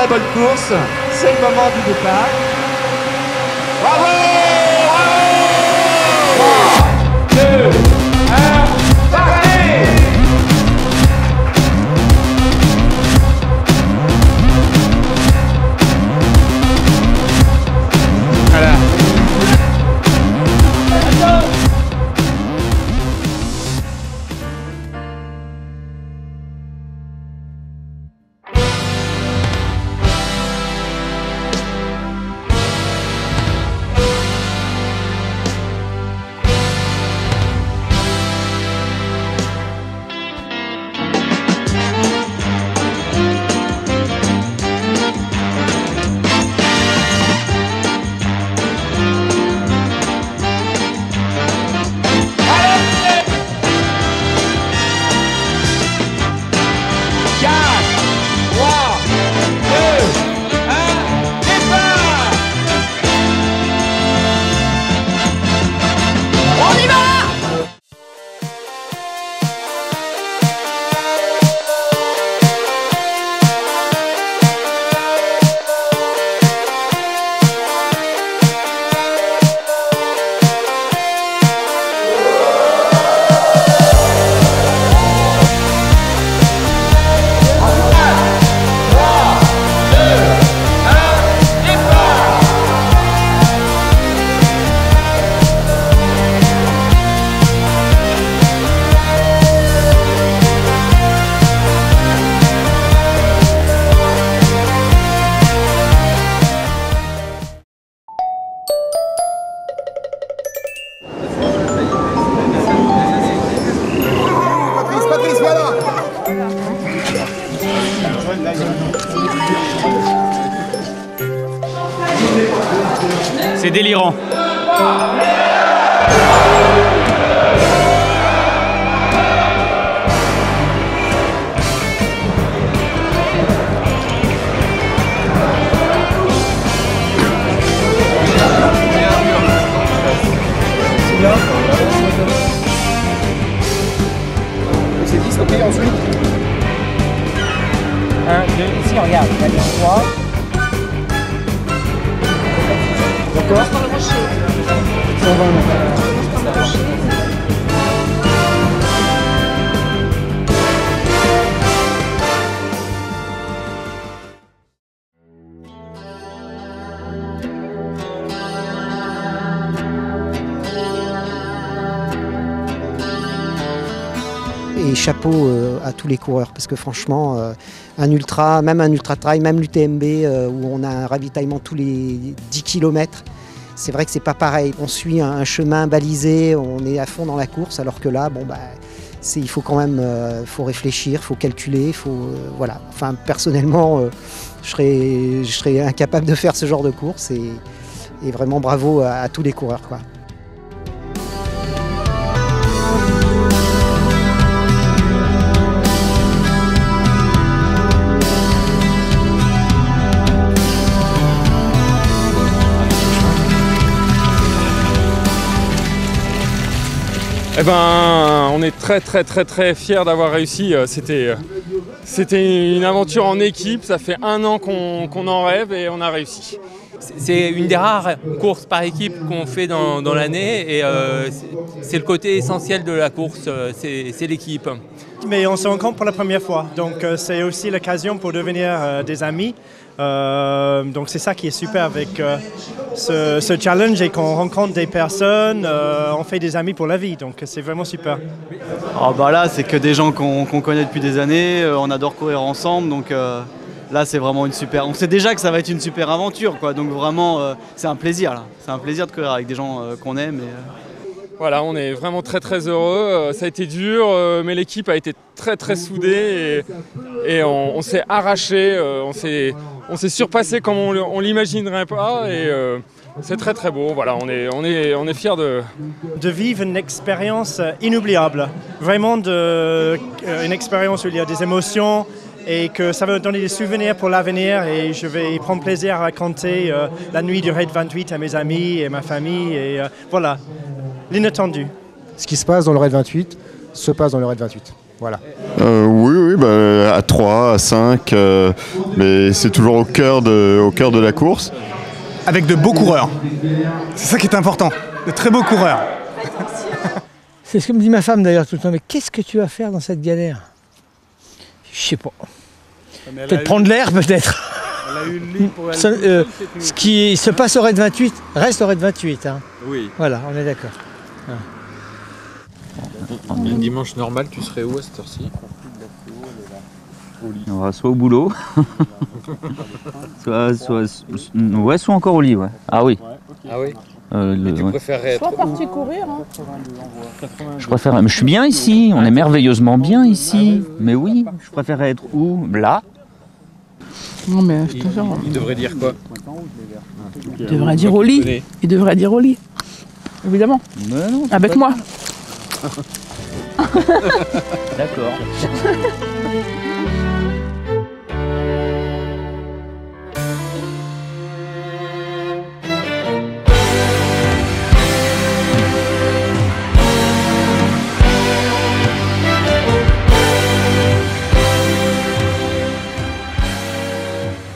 très bonne course. C'est le moment du départ. Bravo! Bravo! 3, 2, 1, partez! Voilà. C'est délirant. C'est 10, ok, ensuite 1, 2, ici regarde, la ligne 3. D'accord 120 mètres. Et chapeau à tous les coureurs parce que franchement, un ultra, même un ultra trail, même l'UTMB où on a un ravitaillement tous les 10 km, c'est vrai que c'est pas pareil. On suit un chemin balisé, on est à fond dans la course, alors que là, bon, bah, il faut quand même faut réfléchir, faut calculer, voilà. Enfin, personnellement, je serais incapable de faire ce genre de course et vraiment bravo à tous les coureurs, quoi. Eh ben, on est très fiers d'avoir réussi. C'était une aventure en équipe. Ça fait 1 an qu'on en rêve et on a réussi. C'est une des rares courses par équipe qu'on fait dans l'année et c'est le côté essentiel de la course, c'est l'équipe. Mais on se rencontre pour la première fois, donc c'est aussi l'occasion pour devenir des amis. Donc c'est ça qui est super avec ce challenge et qu'on rencontre des personnes, on fait des amis pour la vie, donc c'est vraiment super. Oh bah là c'est que des gens qu'on connaît depuis des années, on adore courir ensemble, donc là c'est vraiment une super... On sait déjà que ça va être une super aventure, quoi, donc vraiment c'est un plaisir là. C'est un plaisir de courir avec des gens qu'on aime. Voilà, on est vraiment très heureux. Ça a été dur, mais l'équipe a été très soudée et on s'est arraché, on s'est surpassé comme on l'imaginerait pas et c'est très beau. Voilà, on est fiers de vivre une expérience inoubliable. Vraiment une expérience où il y a des émotions et que ça va me donner des souvenirs pour l'avenir et je vais prendre plaisir à raconter la nuit du Raid 28 à mes amis et ma famille et voilà. L'inattendu. Ce qui se passe dans le Raid 28 se passe dans le Raid 28. Voilà. Oui, à 3, à 5, mais c'est toujours au cœur de la course. Avec de beaux coureurs. C'est ça qui est important, de très beaux coureurs. C'est ce que me dit ma femme d'ailleurs tout le temps, mais qu'est-ce que tu vas faire dans cette galère? Je sais pas. Peut-être prendre l'air, peut-être. Elle a eu une ligne pour elle. Ce qui se passe au Raid 28 reste au Raid 28. Hein. Oui. Voilà, on est d'accord. Un dimanche normal, tu serais où à cette heure-ci? Soit au boulot, soit encore au lit. Ouais. Ah oui. Ah oui. Tu préférerais être parti courir. Hein. Je préfère. Je suis bien ici. On est merveilleusement bien ici. Mais oui, je préférerais être où? Là. Non mais je te jure. Il devrait dire quoi? Il devrait dire au lit. Il devrait dire au lit. Évidemment. Non, avec moi. D'accord.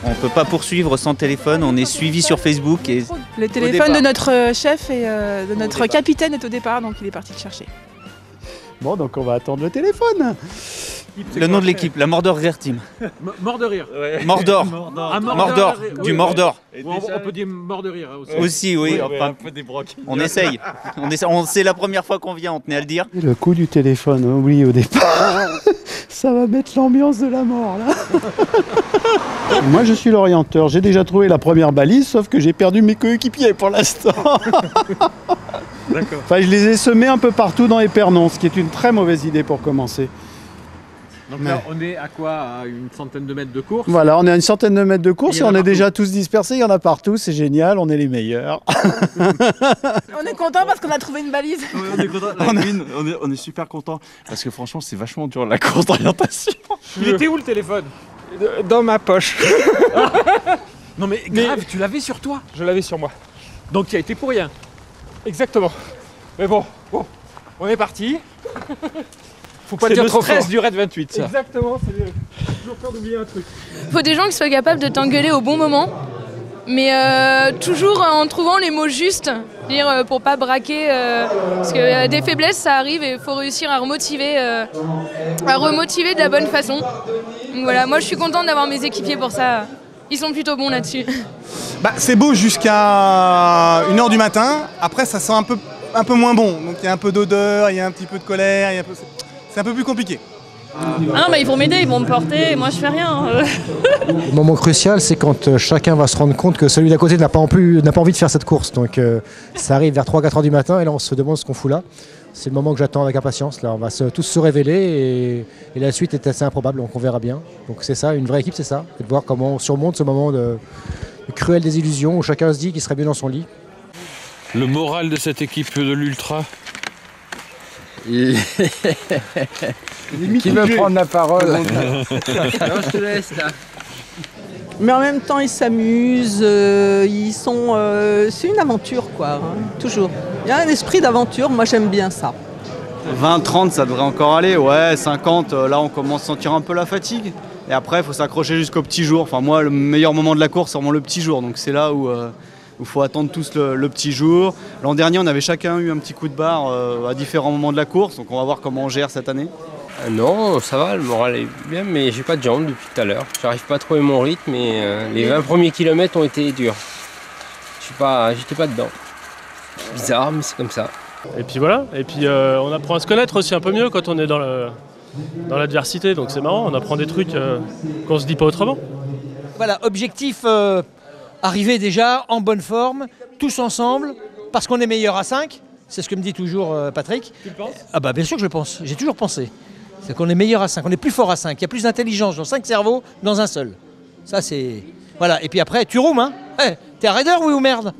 On ne peut pas poursuivre sans téléphone, on est suivi sur Facebook. Et le téléphone de notre chef et de notre capitaine est au départ, donc il est parti le chercher. Bon, donc on va attendre le téléphone. Le nom de l'équipe, la Mordor Rare Team. Mort de rire. Ouais. Mordor. Mordor, du Mordor. On peut dire mort de rire aussi. Aussi, oui. Enfin, on essaye. C'est la première fois qu'on vient, on tenait à le dire. Le coup du téléphone, oui, au départ, ça va mettre l'ambiance de la mort, là. Moi, je suis l'orienteur. J'ai déjà trouvé la première balise, sauf que j'ai perdu mes coéquipiers pour l'instant. D'accord. Enfin, je les ai semés un peu partout dans Épernon, ce qui est une très mauvaise idée pour commencer. Donc là, on est à quoi? À une centaine de mètres de course? Voilà, on est à une centaine de mètres de course et on est déjà tous dispersés, il y en a partout, c'est génial, on est les meilleurs. On est content parce qu'on a trouvé une balise. Oui, on est content. On est super content parce que franchement, c'est vachement dur la course d'orientation. Il était où le téléphone? Dans ma poche. Non mais grave, tu l'avais sur toi? Je l'avais sur moi. Donc tu as été pour rien? Exactement. Mais bon, on est parti. Faut pas le dire trop fort. C'est le stress du Raid 28, ça. Exactement, j'ai toujours peur d'oublier un truc. Faut des gens qui soient capables de t'engueuler au bon moment, mais toujours en trouvant les mots justes, dire pour pas braquer, parce que des faiblesses ça arrive et il faut réussir à remotiver de la bonne façon. Donc voilà, moi je suis contente d'avoir mes équipiers pour ça, ils sont plutôt bons là-dessus. C'est beau jusqu'à 1h du matin, après ça sent un peu moins bon, donc il y a un peu d'odeur, il y a un petit peu de colère, c'est un peu plus compliqué. Ah non, ils vont m'aider, ils vont me porter, et moi je fais rien. Le moment crucial, c'est quand chacun va se rendre compte que celui d'à côté n'a pas envie de faire cette course. Donc ça arrive vers 3-4 heures du matin et là on se demande ce qu'on fout là. C'est le moment que j'attends avec impatience. Là, on va tous se révéler et la suite est assez improbable, donc on verra bien. Donc c'est ça, une vraie équipe, c'est ça. C'est de voir comment on surmonte ce moment de cruelle désillusion où chacun se dit qu'il serait bien dans son lit. Le moral de cette équipe de l'Ultra. Qui veut prendre la parole? Non, je te laisse là. Mais en même temps, ils s'amusent, ils sont... c'est une aventure, quoi, hein, toujours. Il y a un esprit d'aventure, moi j'aime bien ça. 20-30, ça devrait encore aller, ouais, 50, là on commence à sentir un peu la fatigue. Et après, il faut s'accrocher jusqu'au petit jour. Enfin, moi, le meilleur moment de la course, c'est vraiment le petit jour. Donc c'est là où il faut attendre tous le petit jour. L'an dernier, on avait chacun eu un petit coup de barre à différents moments de la course. Donc on va voir comment on gère cette année. Non, ça va, le moral est bien, mais j'ai pas de jambes depuis tout à l'heure. J'arrive pas à trouver mon rythme et les 20 premiers kilomètres ont été durs. J'étais pas dedans. C'est bizarre, mais c'est comme ça. Et puis voilà, et puis on apprend à se connaître aussi un peu mieux quand on est dans l'adversité, donc c'est marrant, on apprend des trucs qu'on se dit pas autrement. Voilà, objectif arriver déjà en bonne forme, tous ensemble, parce qu'on est meilleur à 5, c'est ce que me dit toujours Patrick. Tu le penses? Ah bah bien sûr que je le pense, j'ai toujours pensé. C'est qu'on est meilleur à 5, on est plus fort à 5, il y a plus d'intelligence dans 5 cerveaux dans un seul. Ça c'est... Voilà, et puis après, tu roumes, hein. Hey, t'es un raider, oui ou merde?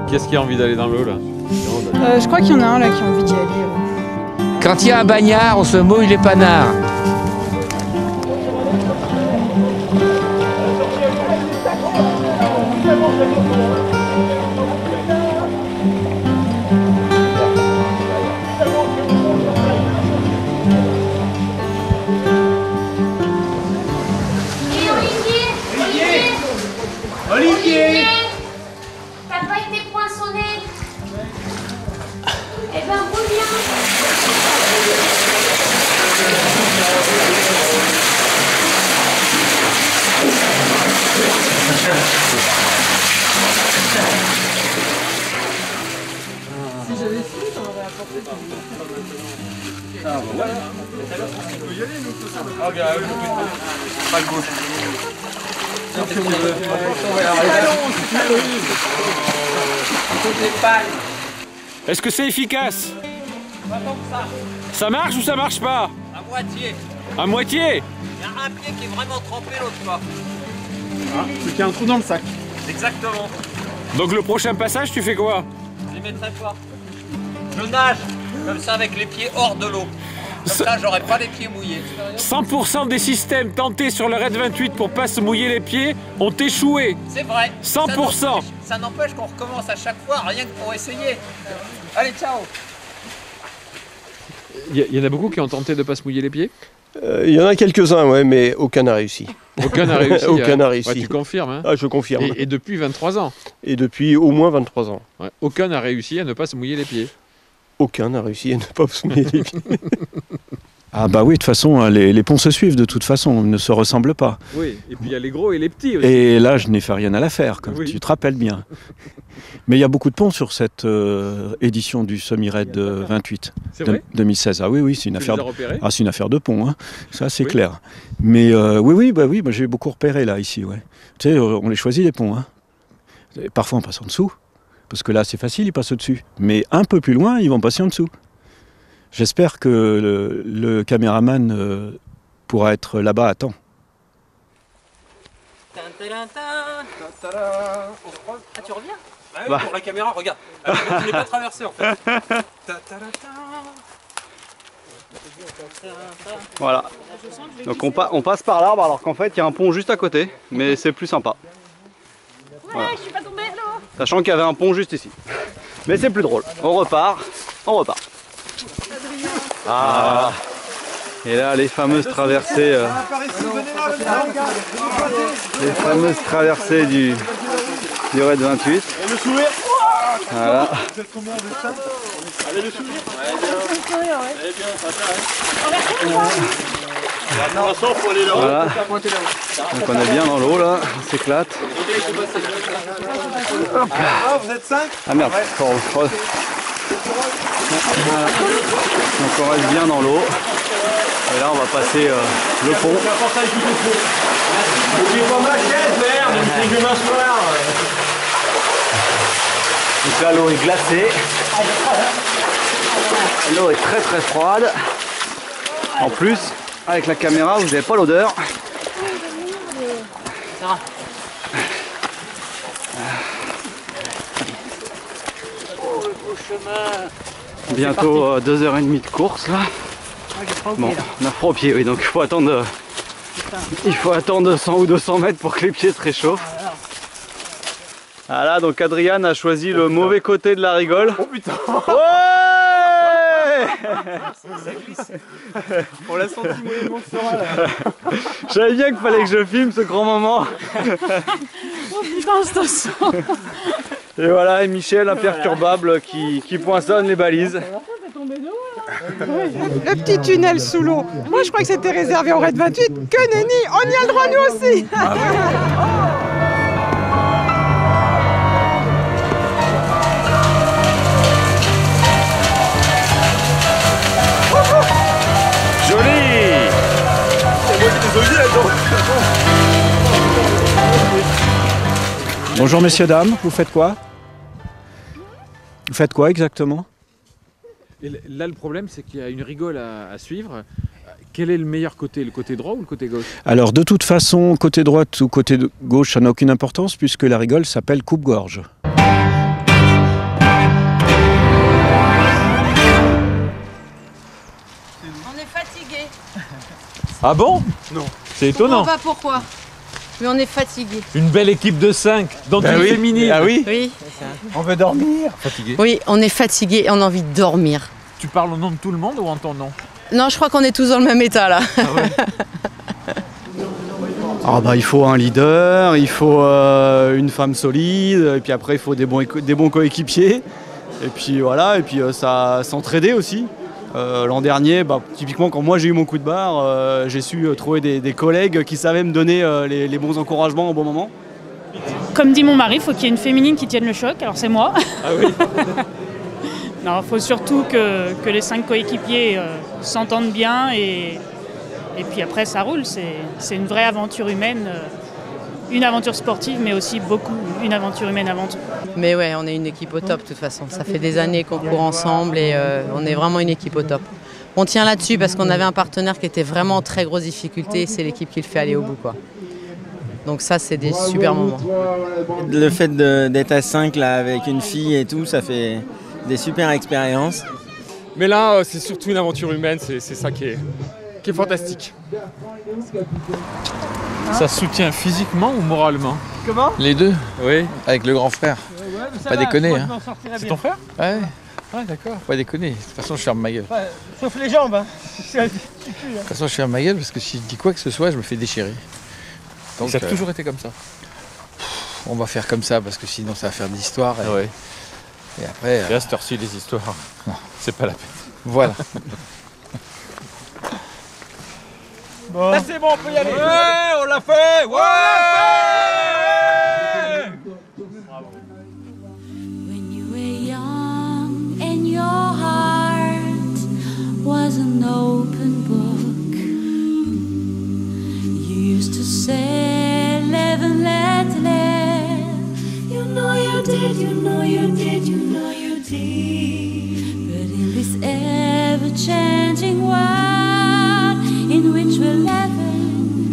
Qui est-ce qui a envie d'aller dans l'eau là? Je crois qu'il y en a un là qui a envie d'y aller. Quand il y a un bagnard, on se mouille les panards. Olivier, t'as pas été poinçonné. Eh ben, reviens. Si j'avais su, t'en aurais apporté. Ah, bon, ouais. On peut y aller, nous, tout ça. Ah, bien, pas le gauche. Est-ce que c'est efficace? Pas tant que ça. Ça marche ou ça marche pas? À moitié. À moitié? Il y a un pied qui est vraiment trempé, l'autre pas. Ah, c'est qu'il y a un trou dans le sac. Exactement. Donc le prochain passage, tu fais quoi? Je les mettrai pas. Je nage comme ça avec les pieds hors de l'eau. Comme ça, j'aurai pas les pieds mouillés. 100% des systèmes tentés sur le Raid 28 pour pas se mouiller les pieds ont échoué. C'est vrai. 100%. Ça n'empêche qu'on recommence à chaque fois, rien que pour essayer. Allez, ciao. Il y en a beaucoup qui ont tenté de ne pas se mouiller les pieds? Il y en a quelques-uns, ouais, mais aucun n'a réussi. Aucun n'a réussi. Aucun n'a Ouais, réussi. tu confirmes, hein? Ah, je confirme. Et depuis 23 ans? Et depuis au moins 23 ans. Ouais. Aucun n'a réussi à ne pas se mouiller les pieds? Aucun n'a réussi à ne pas se mouiller les pieds. Ah bah oui, de toute façon, les ponts se suivent, de toute façon, ils ne se ressemblent pas. Oui, et puis il y a les gros et les petits aussi. Et là, je n'ai fait rien à l'affaire, comme Oui. tu te rappelles bien. Mais il y a beaucoup de ponts sur cette édition du Semi-Raid 28 C'est vrai 2016. Ah oui, oui, c'est une Tu affaire. les as repérés C'est une affaire de pont, hein. Ça c'est Oui. clair. Mais oui, moi j'ai beaucoup repéré là ici, ouais. Tu sais, on les choisit les ponts, hein. Et parfois on passe en dessous, parce que là c'est facile, ils passent au-dessus. Mais un peu plus loin, ils vont passer en dessous. J'espère que le caméraman pourra être là-bas à temps. Ah, tu reviens? Ah oui, Bah. pour la caméra, regarde. Tu n'es pas traversé en fait. Voilà. Donc on passe par l'arbre alors qu'en fait il y a un pont juste à côté, mais c'est plus sympa. Voilà. Je suis pas tombée là. Sachant qu'il y avait un pont juste ici. Mais c'est plus drôle. On repart. Ah. Et là les fameuses traversées. Les fameuses traversées du Raid 28. Le sourire. Voilà. Vous êtes combien de ça? Allez, le sourire. Voilà. Donc on est bien dans l'eau là, on s'éclate. Ah, vous êtes 5? Ah merde, voilà. Donc on reste bien dans l'eau. Et là on va passer le pont. N'oubliez pas ma chaise, merde, c'est demain soir. Donc là l'eau est glacée. L'eau est très très froide. En plus, avec la caméra, vous n'avez pas l'odeur. Bientôt 2h30 de course là. Bon, on a froid aux pieds, oui, donc il faut attendre 100 ou 200 mètres pour que les pieds se réchauffent. Voilà, donc Adrien a choisi le mauvais côté de la rigole. Oh putain! Ouais! On l'a senti moyennement sera là. Je savais bien qu'il fallait que je filme ce grand moment. Oh putain, je te sens. Et voilà, et Michel, imperturbable, qui poinçonne les balises. Le petit tunnel sous l'eau. Moi, je crois que c'était réservé au Raid 28. Que nenni, on y a le droit nous aussi. Joli! Bonjour messieurs, dames, vous faites quoi? Vous faites quoi exactement? Et là, le problème, c'est qu'il y a une rigole à suivre. Quel est le meilleur côté? Le côté droit ou le côté gauche? Alors de toute façon, côté droite ou côté gauche, ça n'a aucune importance puisque la rigole s'appelle coupe-gorge. est fatigué. Ah bon? Non. C'est étonnant. On va pourquoi? Mais on est fatigué. Une belle équipe de 5 dans Bah une oui. féminine. Ah oui. Oui. On veut dormir. Fatigué. Oui, on est fatigué et on a envie de dormir. Tu parles au nom de tout le monde ou en ton nom? Non, je crois qu'on est tous dans le même état là. Ah bah, il faut un leader, il faut une femme solide, et puis après il faut des bons coéquipiers. Et puis voilà, et puis ça s'entraider aussi. L'an dernier, bah, typiquement quand moi j'ai eu mon coup de barre, j'ai su trouver des collègues qui savaient me donner les bons encouragements au bon moment. Comme dit mon mari, il faut qu'il y ait une féminine qui tienne le choc, alors c'est moi. Ah oui. Non, il faut surtout que les 5 coéquipiers s'entendent bien et puis après ça roule. C'est une vraie aventure humaine, une aventure sportive mais aussi beaucoup une aventure humaine avant tout. Mais ouais, on est une équipe au top de toute façon. Ça fait des années qu'on court ensemble et on est vraiment une équipe au top. On tient là-dessus parce qu'on avait un partenaire qui était vraiment en très grosse difficulté, c'est l'équipe qui le fait aller au bout, quoi. Donc ça, c'est des super moments. Le fait d'être à 5 là, avec une fille et tout, ça fait des super expériences. Mais là, c'est surtout une aventure humaine, c'est ça qui est fantastique. Ça soutient physiquement ou moralement? Comment? Les deux. Oui, avec le grand frère. Pas déconner. Hein. C'est ton frère? Ouais. Ouais, d'accord. Pas déconner. De toute façon, je ferme ma gueule. Ouais, sauf les jambes. Hein. De toute façon, je ferme ma gueule parce que si je dis quoi que ce soit, je me fais déchirer. Donc, ça a toujours été comme ça? On va faire comme ça parce que sinon, ça va faire de l'histoire. Et, Ouais. et après. Et à cette heure-ci, les histoires, c'est pas la peine. Voilà. Bon. Là c'est bon, on peut y aller. Ouais, on l'a fait. Ouais. When you were young and your heart was an open book, you used to say, live and let live. You know you did, you know you did, you know you did. But in this ever-changing world in which we're living,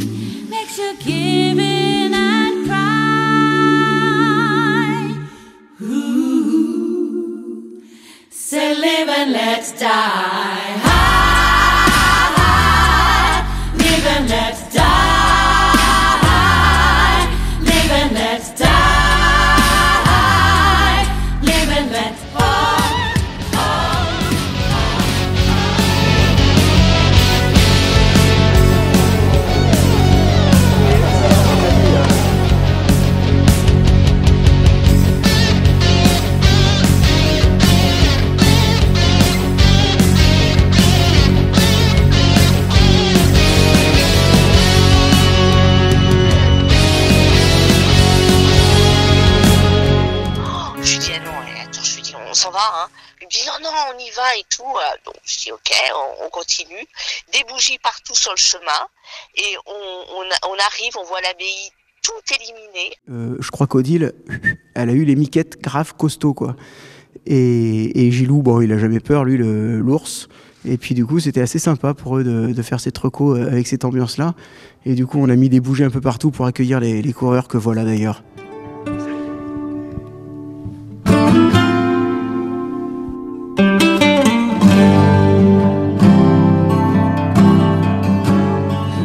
makes you give in and cry. Ooh. Say live and let's die. High, live and let's die. Live and let's die. Live and let's on s'en va, hein. Il me dit non, on y va et tout. Donc je dis ok, on continue. Des bougies partout sur le chemin et on arrive, on voit l'abbaye tout éliminé. Je crois qu'Odile, elle a eu les miquettes grave costauds, quoi. Et Gilou, bon, il a jamais peur, lui, l'ours. Et puis du coup, c'était assez sympa pour eux de faire cette reco avec cette ambiance-là. Et du coup, on a mis des bougies un peu partout pour accueillir les coureurs que voilà d'ailleurs.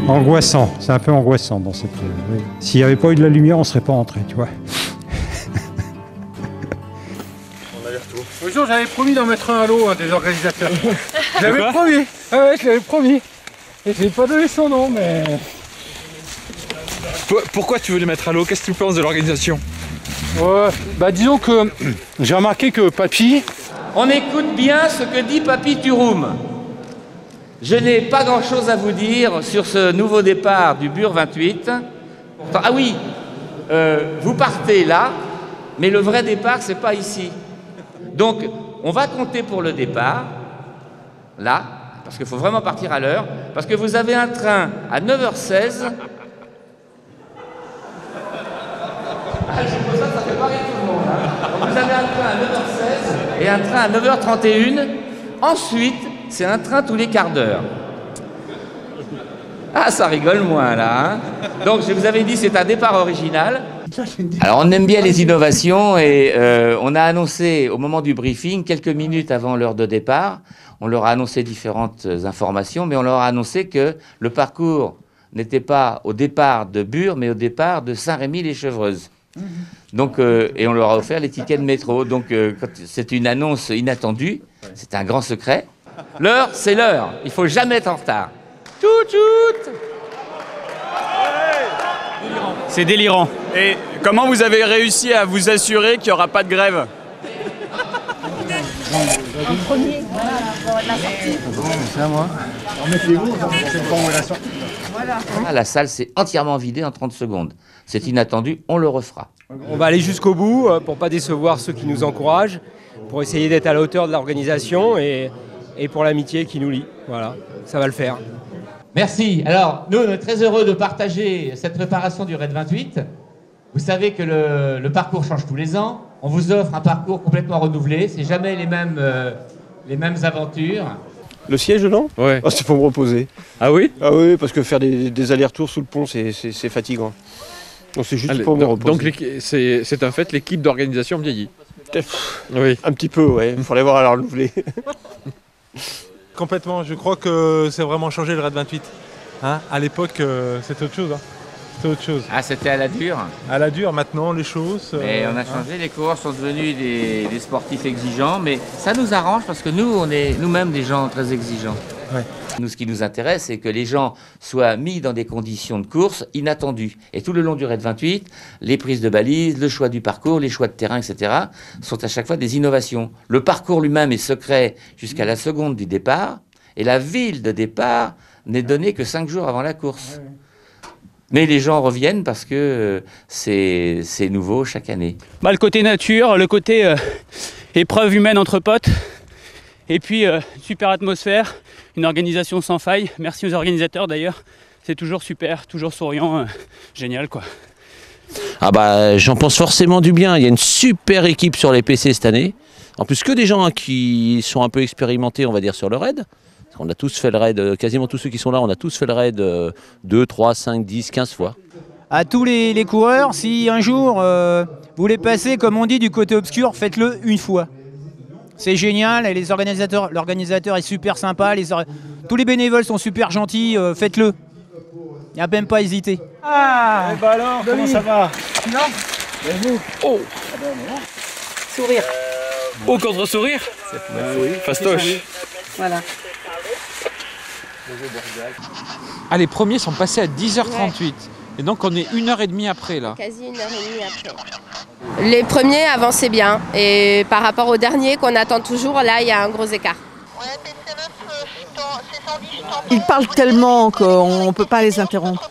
Angoissant, c'est un peu angoissant dans cette... oui. S'il n'y avait pas eu de la lumière, on ne serait pas entré, tu vois. Bonjour, j'avais promis d'en mettre un à l'eau, des organisateurs. Je l'avais promis. Ah ouais, je l'avais promis. Et je n'ai pas donné son nom, mais... Pourquoi tu veux les mettre à l'eau? Qu'est-ce que tu penses de l'organisation? Ouais, bah disons que j'ai remarqué que Papy... On écoute bien ce que dit Papy Turum. Je n'ai pas grand-chose à vous dire sur ce nouveau départ du Bure 28. Ah oui, vous partez là, mais le vrai départ, c'est pas ici. Donc, on va compter pour le départ, là, parce qu'il faut vraiment partir à l'heure, parce que vous avez un train à 9h16. Ah, je suppose ça fait pas rire tout le monde. Hein. Donc, vous avez un train à 9h16 et un train à 9h31. Ensuite, c'est un train tous les quarts d'heure. Ah, ça rigole moins, là. Hein. Donc, je vous avais dit, c'est un départ original. Alors, on aime bien les innovations et on a annoncé au moment du briefing, quelques minutes avant l'heure de départ, On leur a annoncé différentes informations, mais on leur a annoncé que le parcours n'était pas au départ de Bure, mais au départ de Saint-Rémy-les-Chevreuses. Donc, et on leur a offert les tickets de métro. Donc, c'est une annonce inattendue. C'est un grand secret. L'heure, c'est l'heure. Il ne faut jamais être en retard. Tchout tchout. C'est délirant. Et comment vous avez réussi à vous assurer qu'il n'y aura pas de grève? En premier, la sortie. C'est à moi. Remettez-vous, c'est le moment de la sortie. Voilà. La salle s'est entièrement vidée en 30 secondes. C'est inattendu, on le refera. On va aller jusqu'au bout pour ne pas décevoir ceux qui nous encouragent, pour essayer d'être à la hauteur de l'organisation et pour l'amitié qui nous lie. Voilà, ça va le faire. Merci. Alors, nous, on est très heureux de partager cette préparation du Raid 28. Vous savez que le parcours change tous les ans. On vous offre un parcours complètement renouvelé. C'est jamais les mêmes aventures. Le siège, non? Ouais. Oh, c'est pour me reposer. Ah oui? Ah oui, parce que faire des allers-retours sous le pont, c'est fatigant. Donc c'est juste pour me reposer. Donc c'est un fait, l'équipe d'organisation vieillit. Oui. Un petit peu, ouais. Il faudrait voir à la renouveler. Complètement. Je crois que c'est vraiment changé le Raid 28. Hein, à l'époque, c'était autre chose. Hein. C'était autre chose. Ah, c'était à la dure? À la dure, maintenant, les choses... Mais on a changé, les coureurs sont devenus des sportifs exigeants, mais ça nous arrange parce que nous, on est nous-mêmes des gens très exigeants. Ouais. Nous, ce qui nous intéresse, c'est que les gens soient mis dans des conditions de course inattendues. Et tout le long du Raid 28, les prises de balises, le choix du parcours, les choix de terrain, etc., sont à chaque fois des innovations. Le parcours lui-même est secret jusqu'à la seconde du départ, et la ville de départ n'est donnée que 5 jours avant la course. Mais les gens reviennent parce que c'est nouveau chaque année. Bah, le côté nature, le côté épreuve humaine entre potes, et puis super atmosphère, une organisation sans faille. Merci aux organisateurs d'ailleurs, c'est toujours super, toujours souriant, génial quoi. Ah bah j'en pense forcément du bien, il y a une super équipe sur les PC cette année. En plus que des gens qui sont un peu expérimentés on va dire sur le raid. On a tous fait le raid, quasiment tous ceux qui sont là, on a tous fait le raid 2, 3, 5, 10, 15 fois. À tous les coureurs, si un jour vous voulez passer, comme on dit, du côté obscur, faites-le une fois. C'est génial, et l'organisateur est super sympa, tous les bénévoles sont super gentils, faites-le. Il n'y a même pas à hésiter. Ah, bah alors, comment ça va? Non. Et vous? Oh. Sourire. Oh, contre-sourire? Oui. Fastoche. Voilà. Ah, les premiers sont passés à 10h38. Et donc on est 1h30 après là. Quasi 1h30 après. Les premiers avançaient bien. Et par rapport aux derniers qu'on attend toujours, là, il y a un gros écart. Ils parlent tellement qu'on ne peut pas les interrompre.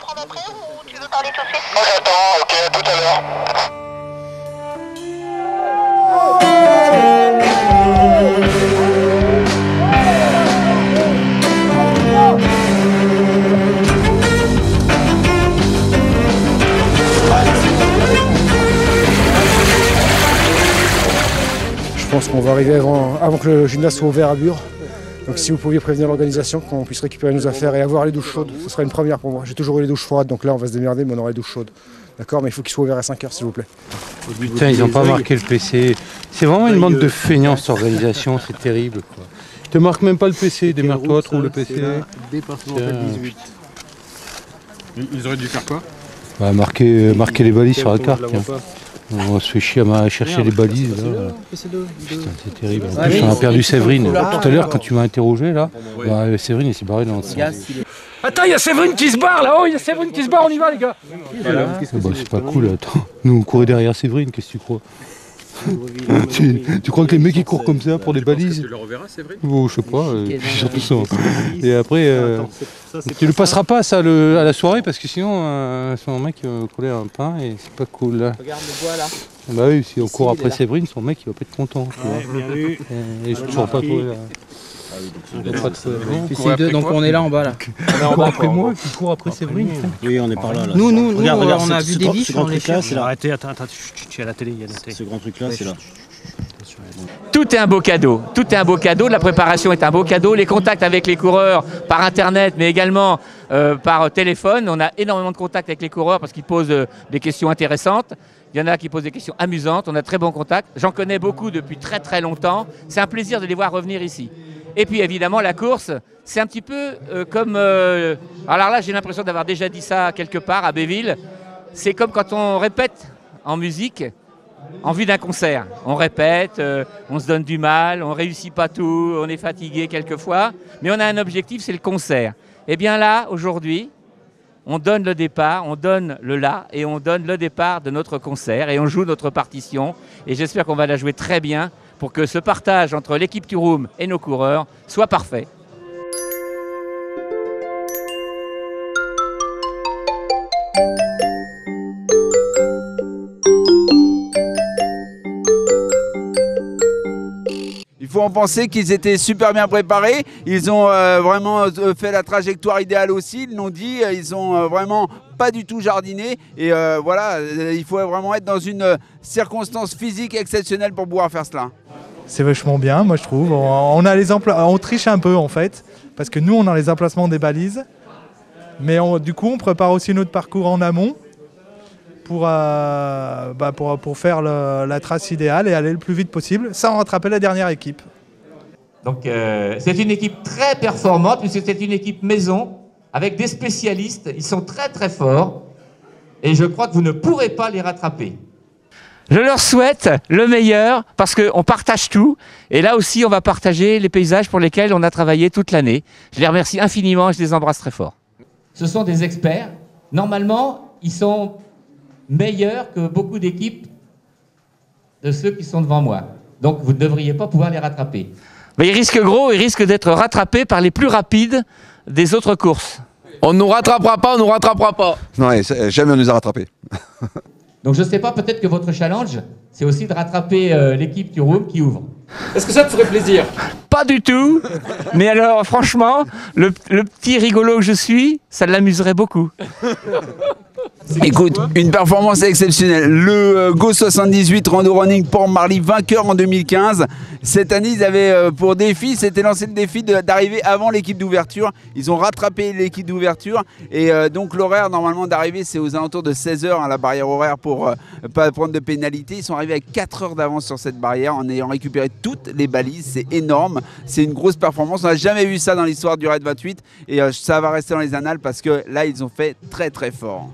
Je pense qu'on va arriver avant que le gymnase soit ouvert à Bure. Donc si vous pouviez prévenir l'organisation qu'on puisse récupérer nos affaires et avoir les douches chaudes, ce serait une première pour moi. J'ai toujours eu les douches froides, donc là on va se démerder, mais on aura les douches chaudes. D'accord, mais il faut qu'ils soient ouverts à 5h s'il vous plaît. Putain, ils n'ont pas marqué le PC. C'est vraiment une bande de feignants cette organisation, c'est terrible. Quoi. Ils te marquent même pas le PC, démerde-toi, trouve le PC. Département 18. Ils auraient dû faire quoi? Bah, marquer les balises sur la carte. On se fait chier à chercher les balises. Là. Putain, c'est terrible. En plus, on a perdu Séverine. Tout à l'heure, quand tu m'as interrogé, là, bah, Séverine, il s'est barré dans le sens. Attends, il y a Séverine qui se barre là-haut, il y a Séverine qui se barre, on y va les gars. Bah, c'est pas cool, attends. Nous, on courait derrière Séverine, qu'est-ce que tu crois? Tu crois que les mecs ils courent comme ça pour des balises? Tu le reverras, c'est vrai? Oh, je sais pas, surtout ça. Et après, tu le passeras pas ça à la soirée parce que sinon, son mec va couler un pain et c'est pas cool là. Regarde le bois là. Bah oui, si on court après Séverine, son mec il va pas être content. Bien vu. Et je ne toujours pas trouvé là. Donc on est là en bas là. On a après moi qui court après Séverine. Oui, on est par là. Nous, on a vu des biches, on les cherche. Arrêtez, attends, tu es à la télé, il y a la télé. Ce grand truc là, c'est là. Tout est un beau cadeau. Tout est un beau cadeau. La préparation est un beau cadeau. Les contacts avec les coureurs par Internet, mais également par téléphone. On a énormément de contacts avec les coureurs parce qu'ils posent des questions intéressantes. Il y en a qui posent des questions amusantes. On a très bons contacts. J'en connais beaucoup depuis très très longtemps. C'est un plaisir de les voir revenir ici. Et puis évidemment la course, c'est un petit peu comme... alors là j'ai l'impression d'avoir déjà dit ça quelque part à Béville. C'est comme quand on répète en musique en vue d'un concert. On répète, on se donne du mal, on ne réussit pas tout, on est fatigué quelquefois. Mais on a un objectif, c'est le concert. Et bien là, aujourd'hui, on donne le départ, on donne le là et on donne le départ de notre concert et on joue notre partition. Et j'espère qu'on va la jouer très bien pour que ce partage entre l'équipe Turum et nos coureurs soit parfait. Il faut en penser qu'ils étaient super bien préparés. Ils ont vraiment fait la trajectoire idéale aussi. Ils l'ont dit. Ils ont vraiment pas du tout jardiné. Et voilà, il faut vraiment être dans une circonstance physique exceptionnelle pour pouvoir faire cela. C'est vachement bien, moi je trouve. On triche un peu en fait, parce que nous on a les emplacements des balises. Mais du coup on prépare aussi notre parcours en amont pour faire la trace idéale et aller le plus vite possible sans rattraper la dernière équipe. Donc c'est une équipe très performante puisque c'est une équipe maison avec des spécialistes. Ils sont très très forts et je crois que vous ne pourrez pas les rattraper. Je leur souhaite le meilleur parce qu'on partage tout et là aussi on va partager les paysages pour lesquels on a travaillé toute l'année. Je les remercie infiniment et je les embrasse très fort. Ce sont des experts. Normalement, ils sont meilleurs que beaucoup d'équipes de ceux qui sont devant moi. Donc vous ne devriez pas pouvoir les rattraper. Mais ils risquent gros, ils risquent d'être rattrapés par les plus rapides des autres courses. On ne nous rattrapera pas, on ne nous rattrapera pas. Non, jamais on nous a rattrapés. Donc je ne sais pas, peut-être que votre challenge, c'est aussi de rattraper l'équipe Turum qui ouvre. Est-ce que ça te ferait plaisir? Pas du tout. Mais alors, franchement, le petit rigolo que je suis, ça l'amuserait beaucoup. Écoute, une performance exceptionnelle. Le Go 78 Rando Running Port-Marly, vainqueur en 2015. Cette année, ils avaient pour défi, c'était lancé le défi d'arriver avant l'équipe d'ouverture. Ils ont rattrapé l'équipe d'ouverture. Et donc l'horaire normalement d'arrivée, c'est aux alentours de 16 h, hein, la barrière horaire pour pas prendre de pénalité. Ils sont arrivés avec 4 heures d'avance sur cette barrière en ayant récupéré toutes les balises. C'est énorme. C'est une grosse performance. On n'a jamais vu ça dans l'histoire du Raid 28. Et ça va rester dans les annales parce que là, ils ont fait très très fort.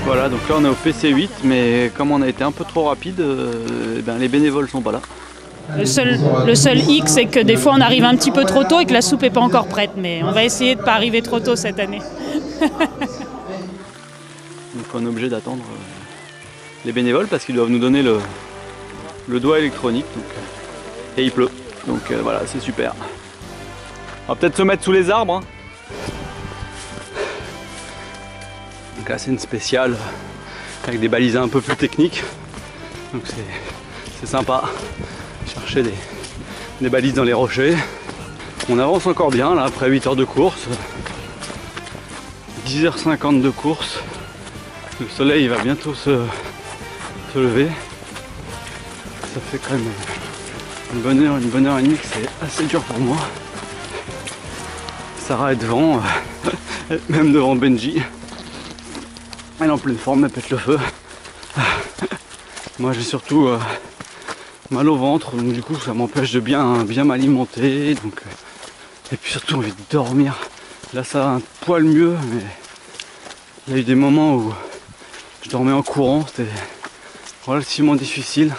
Voilà, donc là on est au PC8, mais comme on a été un peu trop rapide, les bénévoles sont pas là. Le seul hic, c'est que des fois on arrive un petit peu trop tôt et que la soupe n'est pas encore prête, mais on va essayer de ne pas arriver trop tôt cette année. Donc on est obligé d'attendre les bénévoles parce qu'ils doivent nous donner le doigt électronique, donc, et il pleut, donc voilà, c'est super. On va peut-être se mettre sous les arbres. Hein. Donc là c'est une spéciale avec des balises un peu plus techniques, donc c'est sympa. Chercher des balises dans les rochers. On avance encore bien là après 8 heures de course, 10h50 de course. Le soleil va bientôt se lever. Ça fait quand même une bonne heure et demie que c'est assez dur pour moi. Sarah est devant, même devant Benji. Elle est en pleine forme, elle pète le feu. Moi j'ai surtout mal au ventre, donc du coup ça m'empêche de bien m'alimenter. Et puis surtout envie de dormir. Là ça va un poil mieux, mais il y a eu des moments où je dormais en courant, c'était relativement difficile.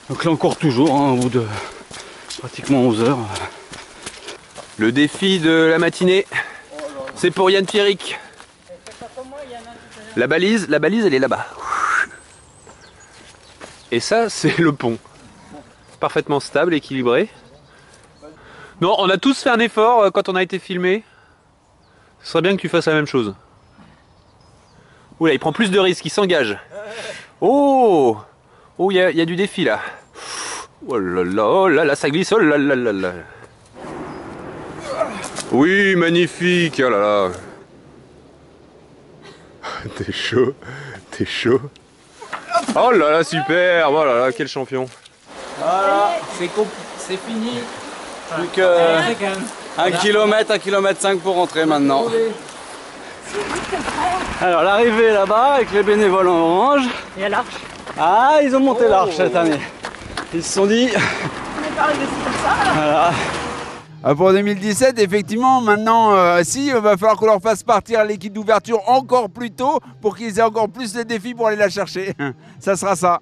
Donc là on court toujours, hein, au bout de pratiquement 11 heures. Le défi de la matinée, c'est pour Yann Pierrick. La balise elle est là-bas. Et ça c'est le pont. Parfaitement stable, équilibré. Non, on a tous fait un effort quand on a été filmé. Ce serait bien que tu fasses la même chose. Oula, il prend plus de risques, il s'engage. Oh, il y a du défi là. Oh là là, ça glisse, oh là là là là. Oui, magnifique, oh là là. T'es chaud, t'es chaud. Oh là là, super, oh là là, quel champion. Voilà, c'est fini. Plus que 1 km, 1 km 5 pour rentrer maintenant. Alors l'arrivée est là-bas avec les bénévoles en orange. Et à l'arche. Ah, ils ont monté l'arche cette année. Ils se sont dit... On n'est pas arrivé comme ça là. Voilà. Pour 2017, effectivement, maintenant, il va falloir qu'on leur fasse partir l'équipe d'ouverture encore plus tôt pour qu'ils aient encore plus de défis pour aller la chercher. Ça sera ça.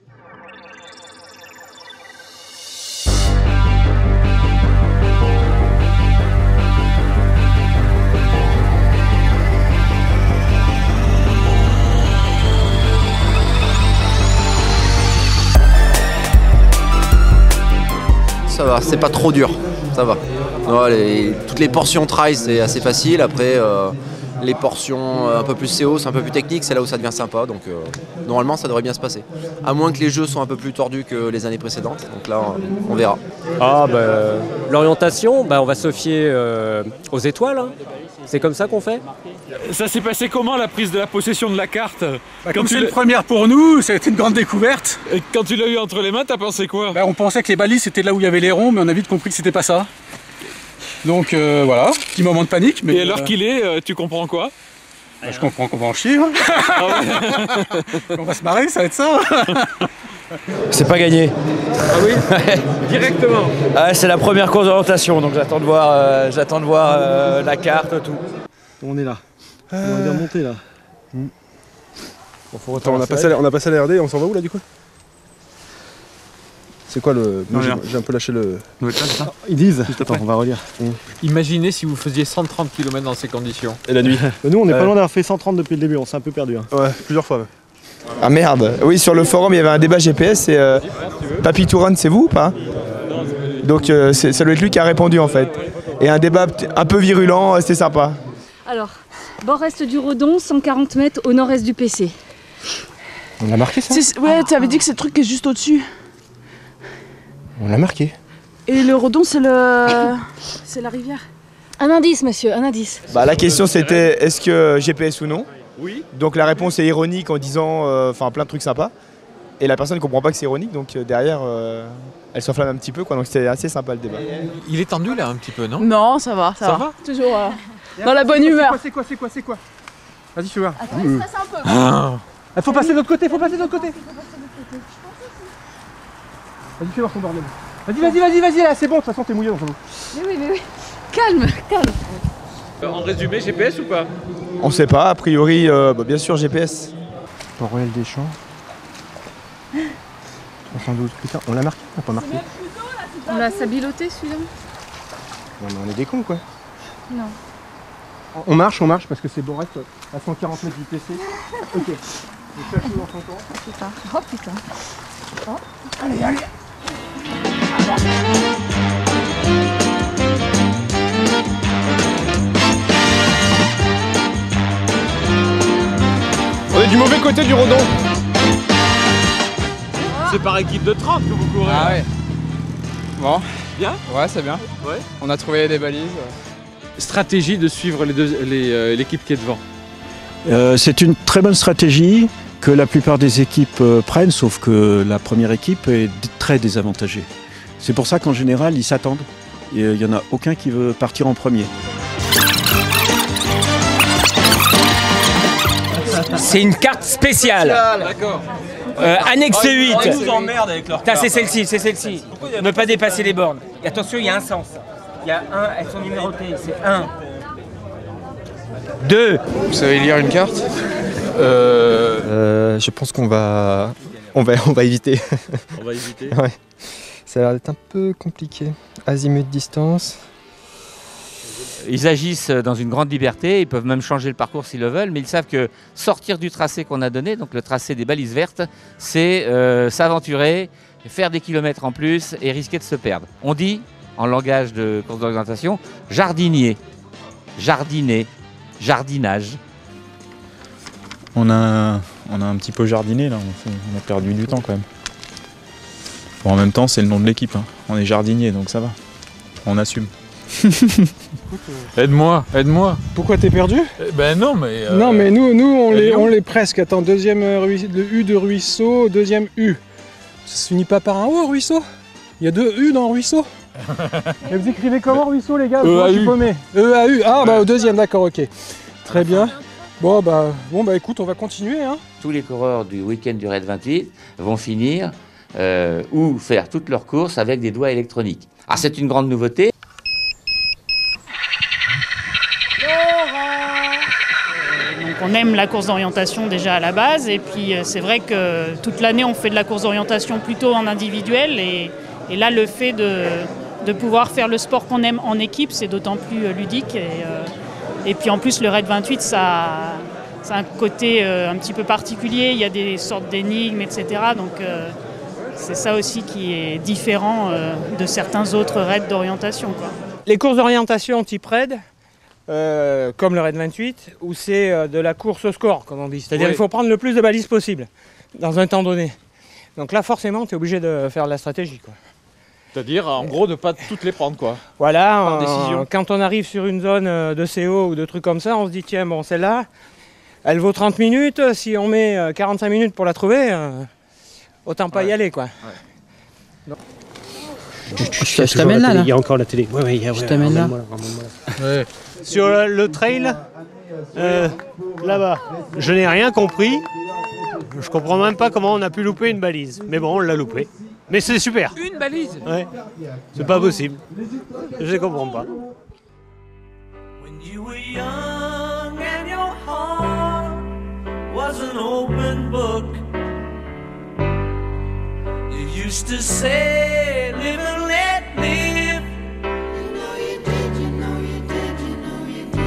Ça va, c'est pas trop dur, ça va. Non, toutes les portions trail c'est assez facile, après les portions un peu plus CO, c'est un peu plus technique, c'est là où ça devient sympa, donc normalement ça devrait bien se passer. À moins que les jeux soient un peu plus tordus que les années précédentes, donc là on verra. L'orientation, on va se fier aux étoiles, hein. C'est comme ça qu'on fait. Ça s'est passé comment la prise de la possession de la carte? Comme c'est une première pour nous, ça a été une grande découverte. Et quand tu l'as eu entre les mains, t'as pensé quoi? On pensait que les balises c'était là où il y avait les ronds, mais on a vite compris que c'était pas ça. Donc voilà, petit moment de panique. Mais et alors qu'il est, tu comprends quoi? Je comprends qu'on va en chier. Hein. On va se marrer, ça va être ça. C'est pas gagné. Ah oui. Directement. Ah, c'est la première course d'orientation, donc j'attends de voir la carte, tout. On est là. On va remonter là. Bon, attends, on a passé la RD et on s'en va où là du coup? C'est quoi le... J'ai un peu lâché le... Ils disent. Attends, on va relire. Imaginez si vous faisiez 130 km dans ces conditions. Et la nuit. Nous on est pas loin d'avoir fait 130 depuis le début, on s'est un peu perdu. Hein. Ouais, plusieurs fois. Ouais. Ah merde, oui sur le forum il y avait un débat GPS et Papy Touran c'est vous ou pas? Donc ça doit être lui qui a répondu en fait. Et un débat un peu virulent, c'était sympa. Alors, bord-est du Redon, 140 mètres au nord-est du PC. On l'a marqué ça? Ouais, tu avais dit que c'est le truc qui est juste au-dessus. On l'a marqué. Et le Redon c'est le... c'est la rivière. Un indice monsieur, un indice. La question c'était est-ce que GPS ou non? Oui. Donc la réponse est ironique en disant plein de trucs sympas. Et la personne ne comprend pas que c'est ironique, donc derrière elle s'enflamme un petit peu, quoi. Donc c'était assez sympa le débat. Il est tendu là un petit peu, non? Non, ça va, ça va. Toujours dans la bonne humeur. C'est quoi? Vas-y, tu vois. Attends, il stresse un peu. Faut passer de l'autre côté, Vas-y, fais voir ton bordel. Vas-y, là, c'est bon, de toute façon t'es mouillé dans ton eau. Mais oui. Calme. En résumé, GPS ou pas? On sait pas, a priori, bien sûr GPS. Port-Royal des Champs. 312, putain, on l'a marqué, on l'a pas marqué. On l'a sabiloté celui-là? Non mais on est des cons quoi. Non. On marche parce que c'est Borek à 140 mètres du PC. Ok. Donc chaque chose en son temps. Oh putain. Oh. Allez. On est du mauvais côté du Redon. C'est par équipe de 30 que vous courez. Ah ouais. Bon. Bien? Ouais, c'est bien. Ouais. On a trouvé des balises. Stratégie de suivre l'équipe qui est devant. C'est une très bonne stratégie que la plupart des équipes prennent, sauf que la première équipe est très désavantagée. C'est pour ça qu'en général, ils s'attendent. Il n'y en a aucun qui veut partir en premier. C'est une carte spéciale. D'accord. Annexe 8. Ils nous emmerdent avec leur carte. C'est celle-ci. Ne pas dépasser les bornes. Et attention, il y a un sens. Il y a un, elles sont numérotées. C'est 1, 2. Vous savez lire une carte? Je pense qu'on va éviter. On va éviter. Ouais. Ça a l'air d'être un peu compliqué. Azimut distance. Ils agissent dans une grande liberté, ils peuvent même changer le parcours s'ils le veulent, mais ils savent que sortir du tracé qu'on a donné, donc le tracé des balises vertes, c'est s'aventurer, faire des kilomètres en plus et risquer de se perdre. On dit, en langage de course d'orientation, jardinier, jardiner, jardinage. On a un petit peu jardiné là, on a perdu du temps quand même. Bon, en même temps, c'est le nom de l'équipe, hein. On est jardinier, donc ça va. On assume. Aide-moi. Pourquoi t'es perdu? Ben non, mais... Non, mais nous on l'est presque. Attends, deuxième le U de ruisseau, deuxième U. Ça se finit pas par un O, ruisseau? Il y a 2 U dans le ruisseau? Et vous écrivez comment, Ruisseau, les gars? EAU. Je suis paumé. EAU. Ah, bah au deuxième, d'accord, ok. Très bien. Bon, bah écoute, on va continuer. Hein. Tous les coureurs du week-end du Raid 28 vont finir ou faire toutes leurs courses avec des doigts électroniques. Ah, c'est une grande nouveauté. Donc on aime la course d'orientation déjà à la base, et puis c'est vrai que toute l'année on fait de la course d'orientation plutôt en individuel, et là le fait de pouvoir faire le sport qu'on aime en équipe, c'est d'autant plus ludique, et puis en plus le Raid 28 ça a un côté un petit peu particulier, il y a des sortes d'énigmes, etc. Donc c'est ça aussi qui est différent de certains autres raids d'orientation, quoi. Les courses d'orientation type raid, comme le Raid 28, où c'est de la course au score, comme on dit. C'est-à-dire qu'il faut prendre le plus de balises possible dans un temps donné. Donc là, forcément, tu es obligé de faire de la stratégie, quoi. C'est-à-dire, en gros, de ne pas toutes les prendre, quoi. Voilà, par décision. Quand on arrive sur une zone de CO ou de trucs comme ça, on se dit, tiens, bon, celle-là, elle vaut 30 minutes, si on met 45 minutes pour la trouver, autant pas y aller, quoi. Ouais. Je t'amène là, là. Il y a encore la télé. Ouais, je t'amène là. Ouais. Sur le trail, là-bas, je n'ai rien compris. Je comprends même pas comment on a pu louper une balise. Mais bon, on l'a loupé. Mais c'est super. Une balise? Ouais. C'est pas possible. Je ne comprends pas. When you were young and your heart was an open book, you used to say, live and let live. You know you did, you know you did, you know you did.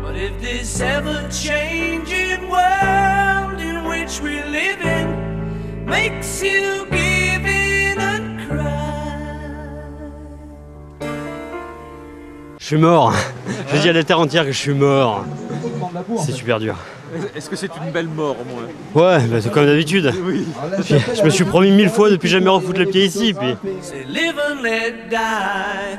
But if this ever-changing world in which we live in makes you give in and cry. Je suis mort. Je dis à la terre entière que je suis mort. C'est super dur. Est-ce que c'est une belle mort, au moins? Ouais, bah c'est comme d'habitude. Oui. Je me suis promis 1000 fois de plus jamais refoutre le pied ici. Puis... Say live and let die.